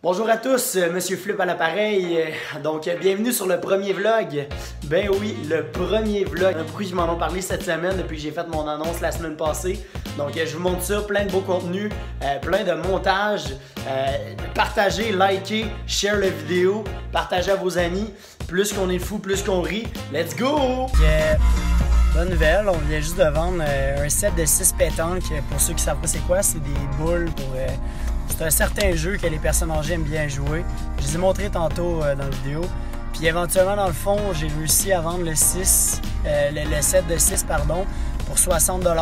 Bonjour à tous, Monsieur Flip à l'appareil. Donc, bienvenue sur le premier vlog. Ben oui, le premier vlog. Il y en a beaucoup qui m'en ont parlé cette semaine depuis que j'ai fait mon annonce la semaine passée. Donc, je vous montre ça, plein de beaux contenus, plein de montages. Partagez, likez, share la vidéo, partagez à vos amis. Plus qu'on est fou, plus qu'on rit. Let's go! Bonne nouvelle, on vient juste de vendre un set de 6 pétanques. Pour ceux qui savent pas c'est quoi, c'est des boules pour... c'est un certain jeu que les personnes âgées aiment bien jouer. Je les ai montrés tantôt dans la vidéo. Puis éventuellement, dans le fond, j'ai réussi à vendre le set de 6 pardon, pour 60 $.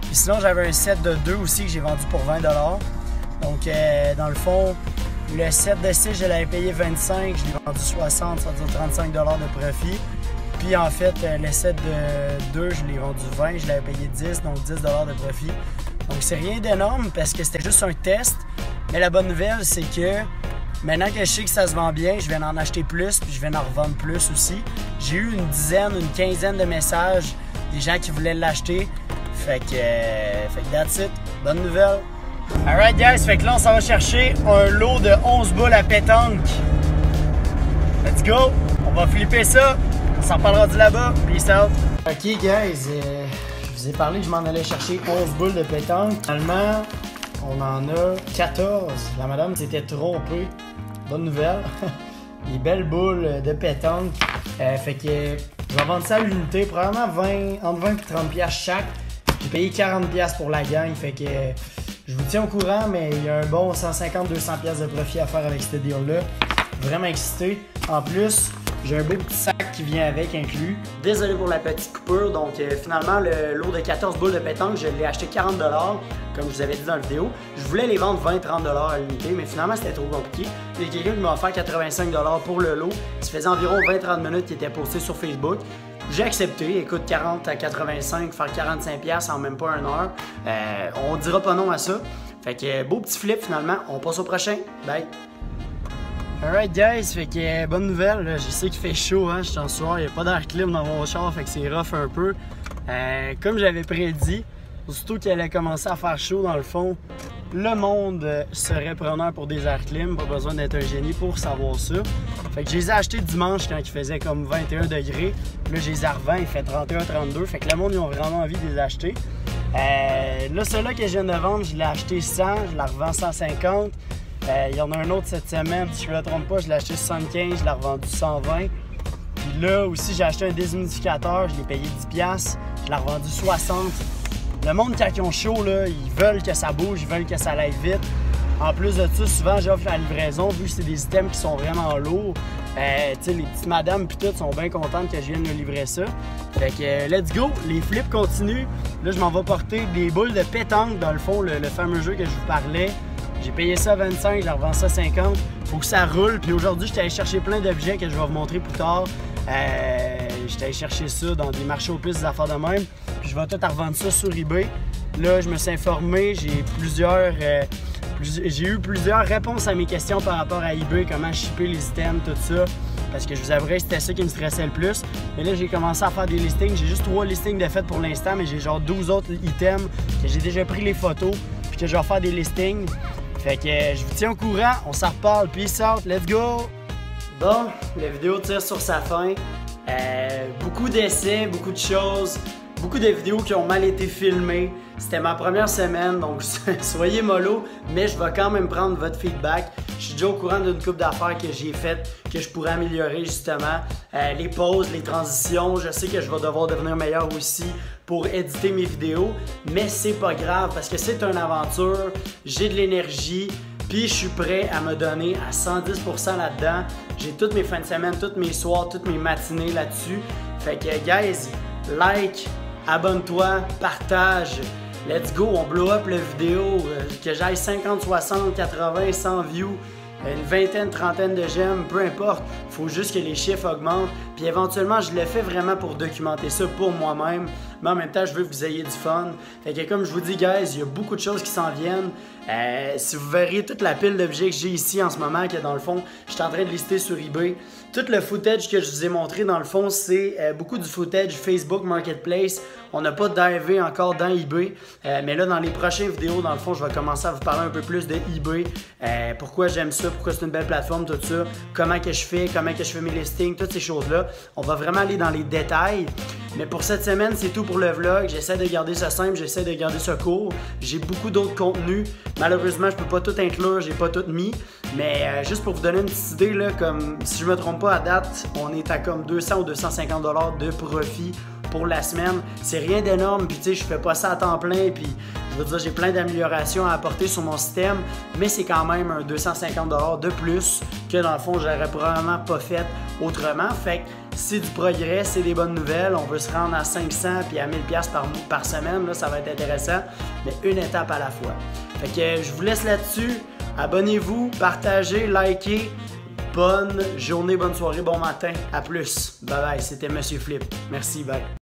Puis sinon, j'avais un set de 2 aussi que j'ai vendu pour 20 $. Donc, dans le fond, le set de 6, je l'avais payé 25, je l'ai vendu 60, ça veut dire 35 $ de profit. Puis en fait, le set de 2, je l'ai vendu 20, je l'avais payé 10, donc 10 $ de profit. Donc c'est rien d'énorme parce que c'était juste un test. Mais la bonne nouvelle, c'est que maintenant que je sais que ça se vend bien, je vais en acheter plus puis je vais en revendre plus aussi. J'ai eu une dizaine, une quinzaine de messages des gens qui voulaient l'acheter. Fait que that's it. Bonne nouvelle. Alright guys, fait que là on s'en va chercher un lot de 11 boules à pétanque. Let's go! On va flipper ça. On s'en parlera du là-bas. Peace out. Ok guys, je vous ai parlé que je m'en allais chercher 11 boules de pétanque. Finalement, on en a 14. La madame s'était trompée. Bonne nouvelle. Des belles boules de pétanque. Fait que je vais vendre ça à l'unité. Probablement entre 20 et 30 piastres chaque. J'ai payé 40 piastres pour la gang. Fait que je vous tiens au courant, mais il y a un bon 150-200 piastres de profit à faire avec ce deal-là. Vraiment excité. En plus, j'ai un beau petit sac qui vient avec inclus. Désolé pour la petite coupure. Donc finalement, le lot de 14 boules de pétanque, je l'ai acheté 40 $, comme je vous avais dit dans la vidéo. Je voulais les vendre 20-30 $ à l'unité, mais finalement c'était trop compliqué. Il y a quelqu'un qui m'a offert 85 $ pour le lot. Ça faisait environ 20-30 minutes qu'il était posté sur Facebook. J'ai accepté. Écoute, 40 à 85, faire 45 piastres en même pas une heure. On dira pas non à ça. Fait que beau petit flip finalement. On passe au prochain. Bye! Alright guys, fait que bonne nouvelle, là. Je sais qu'il fait chaud, hein, je suis en soir, il n'y a pas d'air clim dans mon char, fait que c'est rough un peu. Comme j'avais prédit, aussitôt qu'il allait commencer à faire chaud dans le fond, le monde serait preneur pour des airs clim, pas besoin d'être un génie pour savoir ça. Fait que je les ai achetés dimanche quand il faisait comme 21 degrés, là je les ai revends, il fait 31-32, fait que le monde ils ont vraiment envie de les acheter. Là, celui-là que je viens de vendre, je l'ai acheté 100, je la revends 150. Il y en a un autre cette semaine, si je ne me trompe pas, je l'ai acheté 75, je l'ai revendu 120. Puis là aussi, j'ai acheté un déshumidificateur, je l'ai payé 10 $, je l'ai revendu 60. Le monde, quand ils ont chaud, là, ils veulent que ça bouge, ils veulent que ça aille vite. En plus de ça, souvent, j'offre la livraison, vu que c'est des items qui sont vraiment lourds. Les petites madames puis toutes sont bien contentes que je vienne leur livrer ça. Fait que let's go, les flips continuent. Là, je m'en vais porter des boules de pétanque, dans le fond, le fameux jeu que je vous parlais. J'ai payé ça 25, je la revends ça 50. Faut que ça roule. Puis aujourd'hui, j'étais allé chercher plein d'objets que je vais vous montrer plus tard. J'étais allé chercher ça dans des marchés aux puces, des affaires de même. Puis je vais tout revendre ça sur eBay. Là, je me suis informé. J'ai eu plusieurs réponses à mes questions par rapport à eBay, comment shipper les items, tout ça. Parce que je vous avouerai, c'était ça qui me stressait le plus. Mais là, j'ai commencé à faire des listings. J'ai juste 3 listings de fait pour l'instant, mais j'ai genre 12 autres items que j'ai déjà pris les photos puis que je vais faire des listings. Fait que je vous tiens au courant, on s'en reparle, peace out, let's go! Bon, la vidéo tire sur sa fin. Beaucoup d'essais, beaucoup de choses, beaucoup de vidéos qui ont mal été filmées. C'était ma première semaine, donc soyez mollo, mais je vais quand même prendre votre feedback. Je suis déjà au courant d'une couple d'affaires que j'ai faites, que je pourrais améliorer justement. Les pauses, les transitions, je sais que je vais devoir devenir meilleur aussi pour éditer mes vidéos, mais c'est pas grave parce que c'est une aventure, j'ai de l'énergie, puis je suis prêt à me donner à 110% là-dedans. J'ai toutes mes fins de semaine, toutes mes soirs, toutes mes matinées là-dessus. Fait que guys, like, abonne-toi, partage. Let's go, on blow up la vidéo, que j'aille 50, 60, 80, 100 views, une vingtaine, trentaine de j'aime, peu importe. Faut juste que les chiffres augmentent. Puis éventuellement, je le fais vraiment pour documenter ça pour moi-même. mais en même temps, je veux que vous ayez du fun. Fait que comme je vous dis, guys, il y a beaucoup de choses qui s'en viennent. Si vous verrez toute la pile d'objets que j'ai ici en ce moment, que dans le fond, je suis en train de lister sur eBay. Tout le footage que je vous ai montré, dans le fond, c'est beaucoup du footage Facebook Marketplace. On n'a pas divé encore dans eBay, mais là, dans les prochaines vidéos, dans le fond, je vais commencer à vous parler un peu plus de eBay. Pourquoi j'aime ça, pourquoi c'est une belle plateforme, tout ça. Comment que je fais mes listings, toutes ces choses-là. On va vraiment aller dans les détails. Mais pour cette semaine, c'est tout pour le vlog. J'essaie de garder ça simple, j'essaie de garder ça court. J'ai beaucoup d'autres contenus. Malheureusement, je peux pas tout inclure, j'ai pas tout mis. Mais juste pour vous donner une petite idée, là, comme si je me trompe pas à date, on est à comme 200 ou 250 $ de profit pour la semaine. C'est rien d'énorme, puis tu sais, je fais pas ça à temps plein, puis je veux dire, j'ai plein d'améliorations à apporter sur mon système, mais c'est quand même un 250 $ de plus que dans le fond, j'aurais probablement pas fait autrement. Fait que c'est du progrès, c'est des bonnes nouvelles. On veut se rendre à 500 puis à 1000$ par semaine, là, ça va être intéressant, mais une étape à la fois. Fait que je vous laisse là-dessus. Abonnez-vous, partagez, likez. Bonne journée, bonne soirée, bon matin. À plus. Bye bye, c'était Monsieur Flip. Merci, bye.